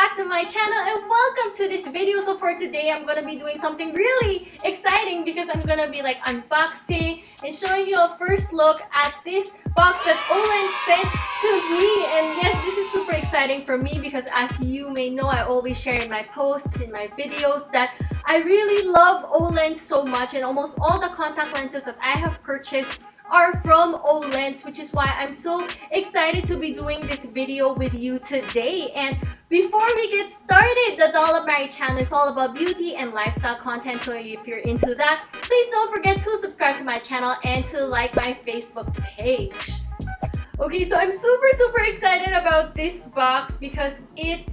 back to my channel and welcome to this video. So for today, I'm gonna be doing something really exciting because I'm gonna be like unboxing and showing you a first look at this box that Olens sent to me. And yes, this is super exciting for me because as you may know, I always share in my posts, in my videos that I really love Olens so much, and almost all the contact lenses that I have purchased are from Olens, which is why I'm so excited to be doing this video with you today. And before we get started, the Doll of Mary channel is all about beauty and lifestyle content, so if you're into that, please don't forget to subscribe to my channel and to like my Facebook page. Okay, so I'm super excited about this box because it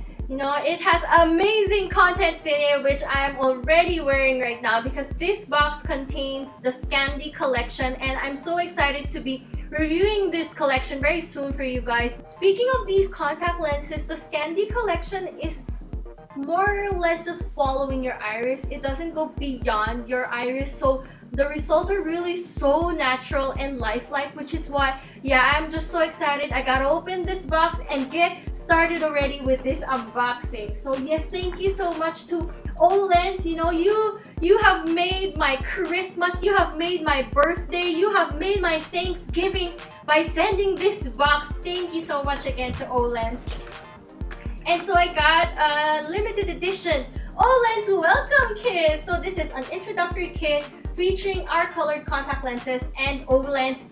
has amazing contents in it, which I am already wearing right now because this box contains the Scandi collection, and I'm so excited to be reviewing this collection very soon for you guys. Speaking of these contact lenses, the Scandi collection is more or less just following your iris. It doesn't go beyond your iris, so the results are really so natural and lifelike, which is why, yeah, I'm just so excited. I gotta open this box and get started already with this unboxing. So yes, thank you so much to Olens. You have made my Christmas, you have made my birthday, you have made my Thanksgiving by sending this box. Thank you so much again to Olens. And so I got a limited edition Olens welcome kit. So this is an introductory kit featuring our colored contact lenses and Olens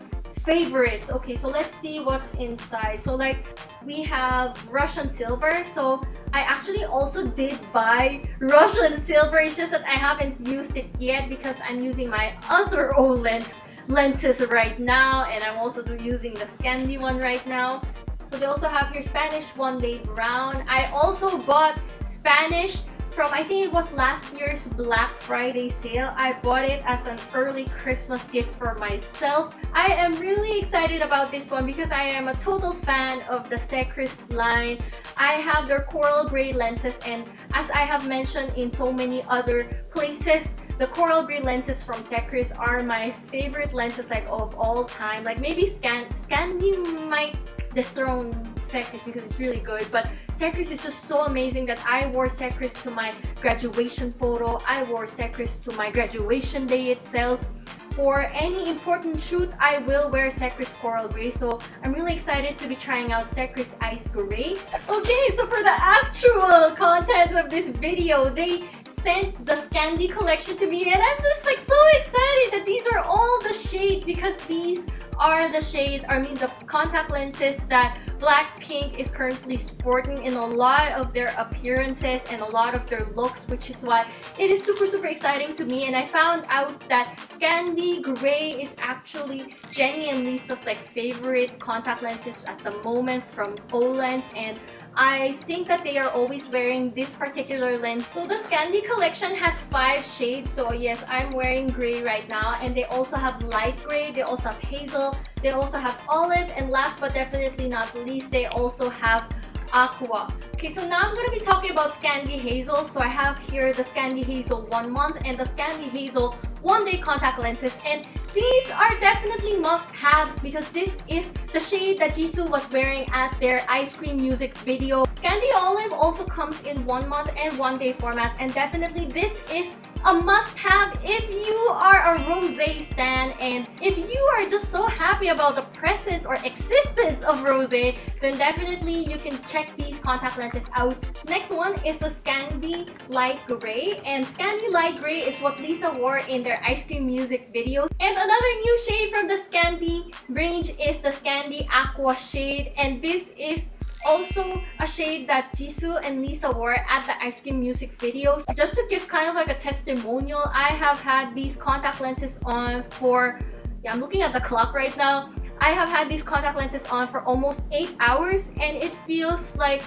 favorites. Okay, so let's see what's inside. So like we have Russian silver. So I actually also did buy Russian silver. It's just that I haven't used it yet because I'm using my other Olens lenses right now, and I'm also using the Scandi one right now. So they also have here Spanish One Day Brown. I also bought Spanish from, I think it was last year's Black Friday sale. I bought it as an early Christmas gift for myself. I am really excited about this one because I am a total fan of the Secris line. I have their coral gray lenses, and as I have mentioned in so many other places, the coral gray lenses from Secris are my favorite lenses like of all time. Like maybe Scandi might dethrone Secris because it's really good, but Secris is just so amazing that I wore Secris to my graduation photo. I wore Secris to my graduation day itself. For any important shoot, I will wear Secris Coral Gray, so I'm really excited to be trying out Secris Ice Gray. Okay, so for the actual contents of this video, they sent the Scandi collection to me, and I'm just like so excited that these are all the shades, because these are the shades, the contact lenses that BlackPink is currently sporting in a lot of their appearances and a lot of their looks, which is why it is super exciting to me. And I found out that Scandi Gray is actually Jenny and Lisa's like favorite contact lenses at the moment from Olens, and I think that they are always wearing this particular lens. So the Scandi collection has 5 shades. So yes, I'm wearing gray right now, and they also have light gray, they also have hazel, they also have olive, and last but definitely not least, they also have aqua. Okay, so now I'm going to be talking about Scandi Hazel. So I have here the Scandi Hazel 1 month and the Scandi Hazel 1 day contact lenses, and these are definitely must-haves because this is the shade that Jisoo was wearing at their Ice Cream music video. Scandi Olive also comes in 1 month and 1 day formats, and definitely this is a must-have if you are a rosé stan, and if you are just so happy about the presence or existence of rosé, then definitely you can check these contact lenses out. Next one is the Scandi Light Gray, and Scandi Light Gray is what Lisa wore in their Ice Cream music video. And another new shade from the Scandi range is the Scandi Aqua shade, and this is also a shade that Jisoo and Lisa wore at the Ice Cream music videos. Just to give kind of like a testimonial, I have had these contact lenses on for, I'm looking at the clock right now, I have had these contact lenses on for almost 8 hours, and it feels like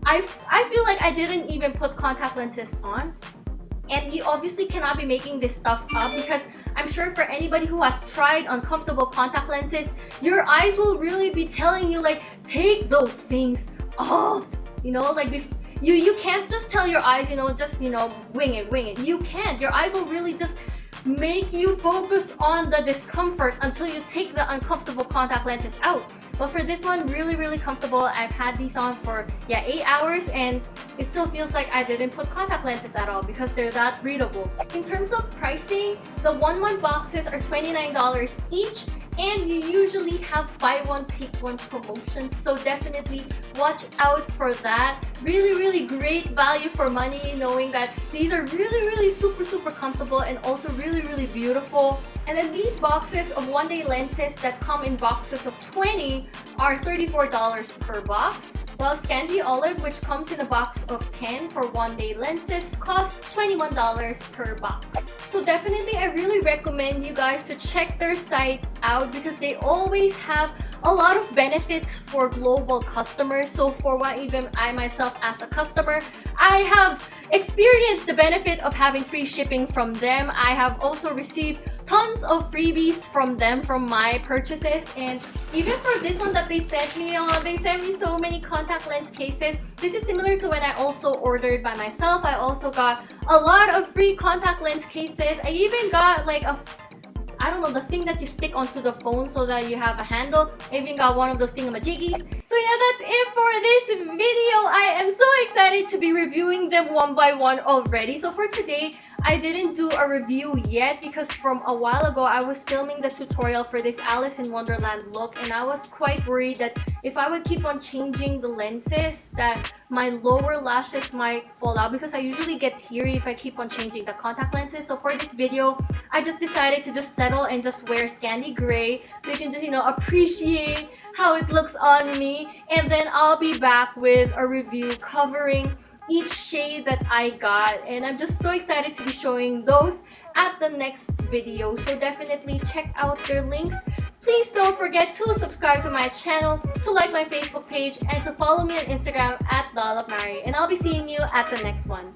I feel like I didn't even put contact lenses on. And you obviously cannot be making this stuff up, because I'm sure for anybody who has tried uncomfortable contact lenses, your eyes will really be telling you like, take those things off. Like you can't just tell your eyes, just wing it. You can't. Your eyes will really just make you focus on the discomfort until you take the uncomfortable contact lenses out. But for this one, really comfortable. I've had these on for 8 hours and it still feels like I didn't put contact lenses at all because they're that breathable. In terms of pricing, the 1-month boxes are $29 each, and you usually have buy one take one promotions, so definitely watch out for that. Really great value for money, knowing that these are really super comfortable and also really beautiful. And then these boxes of 1-day lenses that come in boxes of 20 are $34 per box, while Scandi Olive, which comes in a box of 10 for 1-day lenses, costs $21 per box. So definitely I really recommend you guys to check their site out because they always have a lot of benefits for global customers. So for what even I myself as a customer, I have experienced the benefit of having free shipping from them. I have also received tons of freebies from them from my purchases, and even for this one that they sent me so many contact lens cases. This is similar to when I also ordered by myself. I also got a lot of free contact lens cases. I even got like I don't know, the thing that you stick onto the phone so that you have a handle. I even got one of those thingamajiggies. So yeah, that's it for this video. I am so excited to be reviewing them one by one already. So for today, I didn't do a review yet because from a while ago, I was filming the tutorial for this Alice in Wonderland look, and I was quite worried that if I would keep on changing the lenses, that my lower lashes might fall out because I usually get teary if I keep on changing the contact lenses. So for this video, I just decided to just settle and just wear Scandi Gray so you can just, appreciate how it looks on me. And then I'll be back with a review covering each shade that I got, and I'm just so excited to be showing those at the next video. So definitely check out their links. Please don't forget to subscribe to my channel, to like my Facebook page, and to follow me on Instagram at @dollopmary. And I'll be seeing you at the next one.